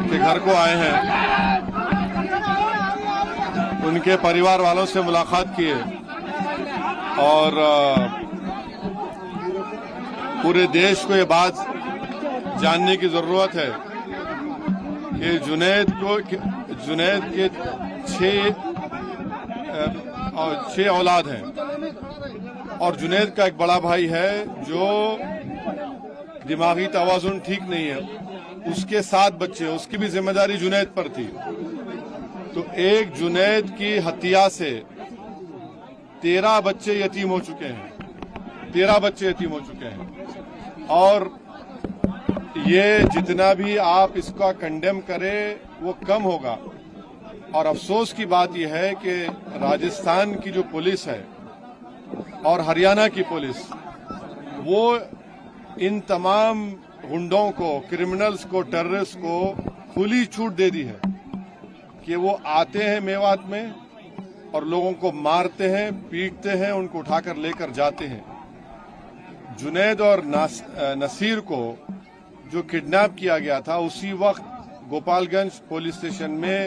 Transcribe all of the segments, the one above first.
के घर को आए हैं, उनके परिवार वालों से मुलाकात किए और पूरे देश को ये बात जानने की जरूरत है कि जुनैद के 6 औलाद हैं और जुनैद का एक बड़ा भाई है जो दिमागी तवाज़ुन ठीक नहीं है, उसके 7 बच्चे, उसकी भी जिम्मेदारी जुनैद पर थी। तो एक जुनैद की हत्या से 13 बच्चे यतीम हो चुके हैं, 13 बच्चे यतीम हो चुके हैं। और ये जितना भी आप इसका कंडेम करें वो कम होगा। और अफसोस की बात यह है कि राजस्थान की जो पुलिस है और हरियाणा की पुलिस, वो इन तमाम गुंडों को, क्रिमिनल्स को, टेररिस्ट को खुली छूट दे दी है कि वो आते हैं मेवात में और लोगों को मारते हैं, पीटते हैं, उनको उठाकर लेकर जाते हैं। जुनैद और नसीर को जो किडनैप किया गया था, उसी वक्त गोपालगंज पुलिस स्टेशन में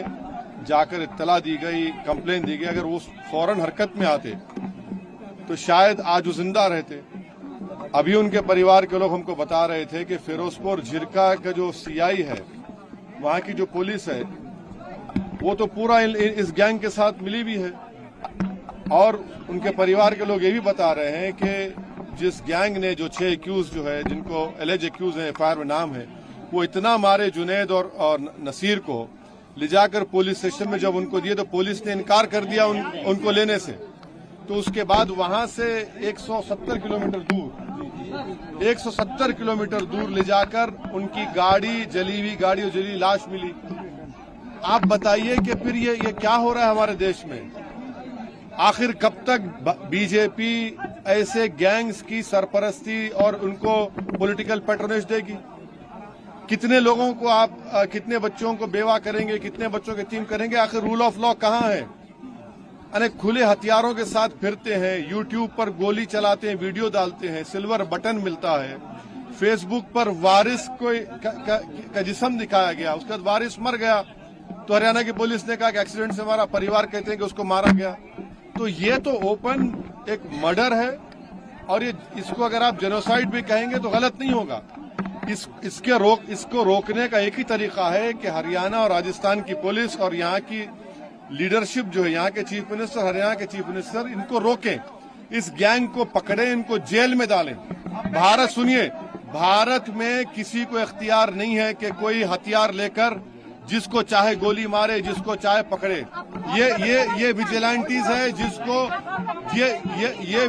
जाकर इत्तला दी गई, कंप्लेन दी गई। अगर वो फौरन हरकत में आते तो शायद आज वो जिंदा रहते। अभी उनके परिवार के लोग हमको बता रहे थे कि फिरोजपुर झिरका का जो सीआई है, वहां की जो पुलिस है, वो तो पूरा इस गैंग के साथ मिली भी है। और उनके परिवार के लोग ये भी बता रहे हैं कि जिस गैंग ने जो 6 एक्यूज जो है, जिनको एलिज एक्यूज है, एफआईआर में नाम है, वो इतना मारे जुनैद और नसीर को, ले जाकर पुलिस स्टेशन में जब उनको दिए तो पुलिस ने इनकार कर दिया उनको लेने से। तो उसके बाद वहां से 170 किलोमीटर दूर ले जाकर उनकी गाड़ी, जली हुई गाड़ी और जली लाश मिली। आप बताइए कि फिर ये क्या हो रहा है हमारे देश में? आखिर कब तक बीजेपी ऐसे गैंग्स की सरपरस्ती और उनको पॉलिटिकल पैट्रोनेज देगी? कितने लोगों को आप, कितने बच्चों को बेवा करेंगे, कितने बच्चों के यतीम करेंगे? आखिर रूल ऑफ लॉ कहाँ है? अनेक खुले हथियारों के साथ फिरते हैं, यूट्यूब पर गोली चलाते हैं, वीडियो डालते हैं, सिल्वर बटन मिलता है, फेसबुक पर वारिस का जिस्म दिखाया गया, उसके बाद वारिस मर गया तो हरियाणा की पुलिस ने कहा कि एक्सीडेंट से हमारा, परिवार कहते हैं कि उसको मारा गया। तो ये तो ओपन एक मर्डर है और इसको अगर आप जेनोसाइड भी कहेंगे तो गलत नहीं होगा। इसको रोकने का एक ही तरीका है कि हरियाणा और राजस्थान की पुलिस और यहाँ की लीडरशिप जो है, यहाँ के चीफ मिनिस्टर, हरियाणा के चीफ मिनिस्टर, इनको रोकें, इस गैंग को पकड़ें, इनको जेल में डालें। भारत, सुनिए, भारत में किसी को इख्तियार नहीं है कि कोई हथियार लेकर जिसको चाहे गोली मारे, जिसको चाहे पकड़े। ये विजिलेंटीज है जिसको ये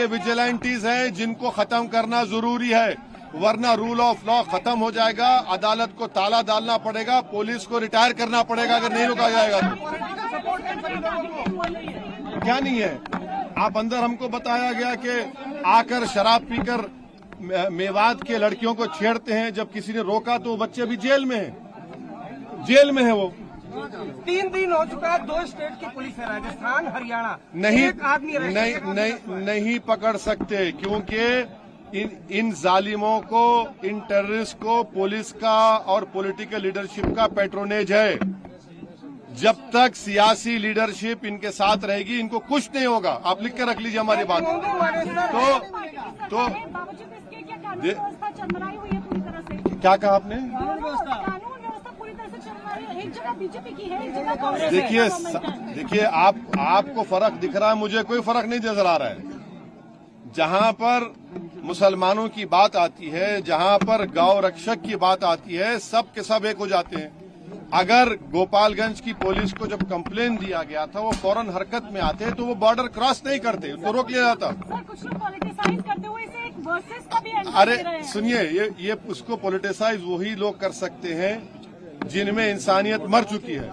विजिलेंटीज है जिनको खत्म करना जरूरी है, वरना रूल ऑफ लॉ खत्म हो जाएगा, अदालत को ताला डालना पड़ेगा, पुलिस को रिटायर करना पड़ेगा अगर नहीं रोका जाएगा तो। क्या नहीं है? आप अंदर, हमको बताया गया कि आकर शराब पीकर मेवात के लड़कियों को छेड़ते हैं। जब किसी ने रोका तो वो बच्चे अभी जेल में है, जेल में है वो। 3 दिन हो चुका है, 2 स्टेट की पुलिस है, राजस्थान, हरियाणा, नहीं पकड़ सकते क्योंकि इन जालिमों को, इन टेररिस्ट को पुलिस का और पॉलिटिकल लीडरशिप का पैट्रोनेज है। जब तक सियासी लीडरशिप इनके साथ रहेगी, इनको कुछ नहीं होगा। आप लिख के रख लीजिए हमारी बात। तो क्या कहा आपने? देखिए आपको फर्क दिख रहा है, मुझे कोई फर्क नहीं नजर आ रहा है। जहां पर मुसलमानों की बात आती है, जहां पर गौ रक्षक की बात आती है, सब के सब एक हो जाते हैं। अगर गोपालगंज की पुलिस को जब कंप्लेन दिया गया था, वो फौरन हरकत में आते तो वो बॉर्डर क्रॉस नहीं करते, उसको रोक लिया जाता। अरे सुनिए, ये उसको पॉलिटिसाइज वही लोग कर सकते हैं जिनमें इंसानियत मर चुकी है।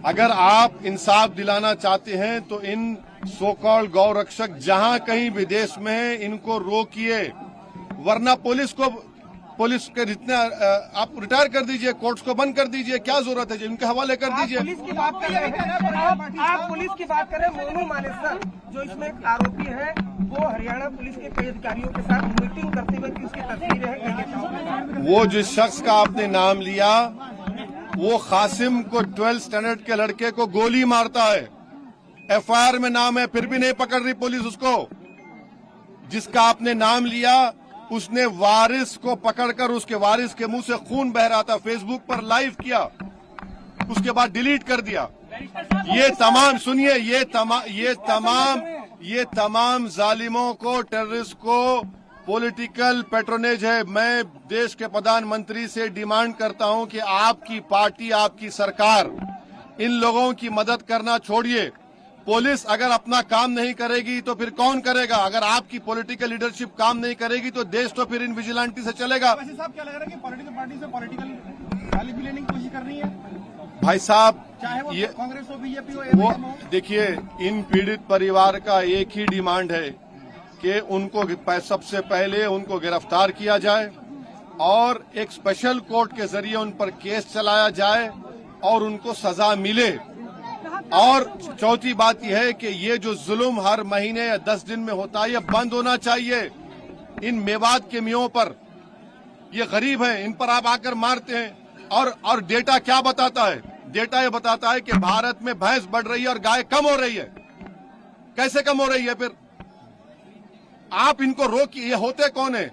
अगर आप इंसाफ दिलाना चाहते हैं तो इन सो कॉल्ड गौ रक्षक जहां कहीं विदेश में है, इनको रोकिए, वरना पुलिस के जितने आप रिटायर कर दीजिए, कोर्ट्स को बंद कर दीजिए, क्या जरूरत है? इनके हवाले कर दीजिए। पुलिस की बात कर रहे हैं, आप पुलिस की बात कर रहे हैं। मोनू मानेसर जो इसमें एक आरोपी है, वो हरियाणा पुलिस के कई अधिकारियों के साथ मीटिंग करते हुए की उसकी तस्वीरें हैं कई नेताओं के साथ। वो जिस शख्स का आपने नाम लिया वो कासिम को 12th स्टैंडर्ड के लड़के को गोली मारता है। एफआईआर में नाम है, फिर भी नहीं पकड़ रही पुलिस उसको। जिसका आपने नाम लिया उसने वारिस को पकड़कर उसके वारिस के मुंह से खून बह रहा था, फेसबुक पर लाइव किया, उसके बाद डिलीट कर दिया। ये तमाम सुनिए, ये तमाम जालिमों को, टेररिस्ट को पॉलिटिकल पैट्रोनेज है। मैं देश के प्रधानमंत्री से डिमांड करता हूं कि आपकी पार्टी, आपकी सरकार इन लोगों की मदद करना छोड़िए। पुलिस अगर अपना काम नहीं करेगी तो फिर कौन करेगा? अगर आपकी पॉलिटिकल लीडरशिप काम नहीं करेगी तो देश तो फिर इन विजिलेंटी से चलेगा। वैसे साहब क्या लग रहा है कि पॉलिटिकल पार्टी से पॉलिटिकल गाली भी लेने की कोशिश कर रही है? भाई साहब, चाहे वो ये कांग्रेस हो, बीजेपी हो, वो एमआईएम हो। देखिए, इन पीड़ित परिवार का एक ही डिमांड है कि उनको सबसे पहले उनको गिरफ्तार किया जाए और एक स्पेशल कोर्ट के जरिए उन पर केस चलाया जाए और उनको सजा मिले। और चौथी बात यह है कि ये जो जुल्म हर महीने या 10 दिन में होता है ये बंद होना चाहिए। इन मेवात के मियों पर, ये गरीब हैं, इन पर आप आकर मारते हैं। और डेटा क्या बताता है? डेटा ये बताता है कि भारत में भैंस बढ़ रही है और गाय कम हो रही है। कैसे कम हो रही है? फिर आप इनको रोकिए। ये होते कौन है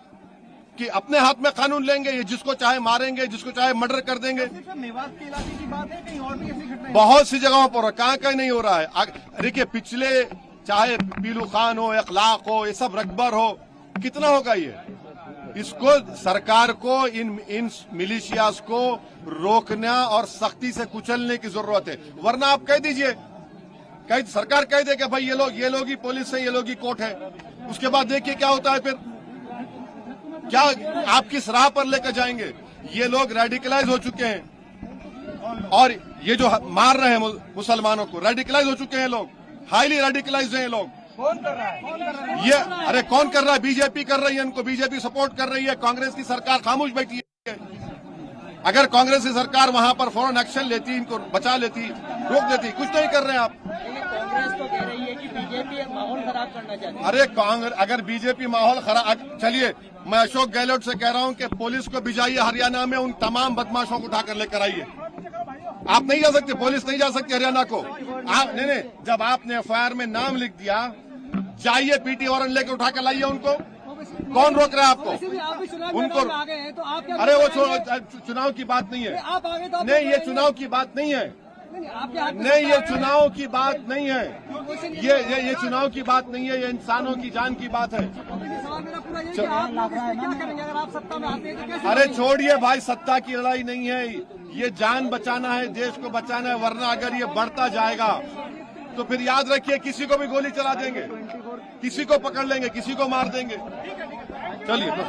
कि अपने हाथ में कानून लेंगे, ये जिसको चाहे मारेंगे, जिसको चाहे मर्डर कर देंगे। सिर्फ मेवात के इलाके की बात है, कहीं और भी ऐसी घटनाएं? बहुत सी जगहों पर, कहां नहीं हो रहा है। देखिए, पिछले चाहे पीलू खान हो, इखलाक हो, ये सब रकबर हो, कितना होगा ये? इसको सरकार को इन मिलिशियास को रोकना और सख्ती से कुचलने की जरूरत है। वरना आप कह दीजिए, सरकार कह दे कि भाई ये लोग ही पुलिस है, ये लोग ही कोर्ट है। उसके बाद देखिए क्या होता है। फिर क्या आप किस राह पर लेकर जाएंगे? ये लोग रेडिकलाइज हो चुके हैं और ये जो मार रहे हैं मुसलमानों को, रेडिकलाइज हो चुके हैं लोग, हाईली रेडिकलाइज हैं लोग। कौन कर रहा है? ये अरे कौन कर रहा है? बीजेपी कर रही है इनको, बीजेपी सपोर्ट कर रही है। कांग्रेस की सरकार खामोश बैठी है। अगर कांग्रेस की सरकार वहां पर फौरन एक्शन लेती, इनको बचा लेती, रोक देती, कुछ नहीं कर रहे हैं आप। कांग्रेस तो कह रही है कि बीजेपी माहौल खराब करना चाहती है। अरे कांग्रेस, अगर बीजेपी माहौल खराब, चलिए मैं अशोक गहलोत से कह रहा हूं कि पुलिस को भिजाइए हरियाणा में, उन तमाम बदमाशों को उठाकर लेकर आइए। आप नहीं जा सकते, पुलिस नहीं जा सकती हरियाणा को। आप नहीं, जब आपने एफआईआर में नाम लिख दिया, जाइए पीटी वारंट लेकर उठा कर लाइए उनको। कौन रोक रहा है आपको? उनको अरे वो चुनाव की बात नहीं है। नहीं, ये चुनाव की बात नहीं है। नहीं, ये चुनाव की बात नहीं है। ये चुनाव की बात नहीं है, ये इंसानों की जान की बात है। अरे छोड़िए भाई, सत्ता की लड़ाई नहीं है, ये जान बचाना है, देश को बचाना है। वरना अगर ये बढ़ता जाएगा तो फिर याद रखिए, किसी को भी गोली चला देंगे, किसी को पकड़ लेंगे, किसी को मार देंगे। चलिए बस।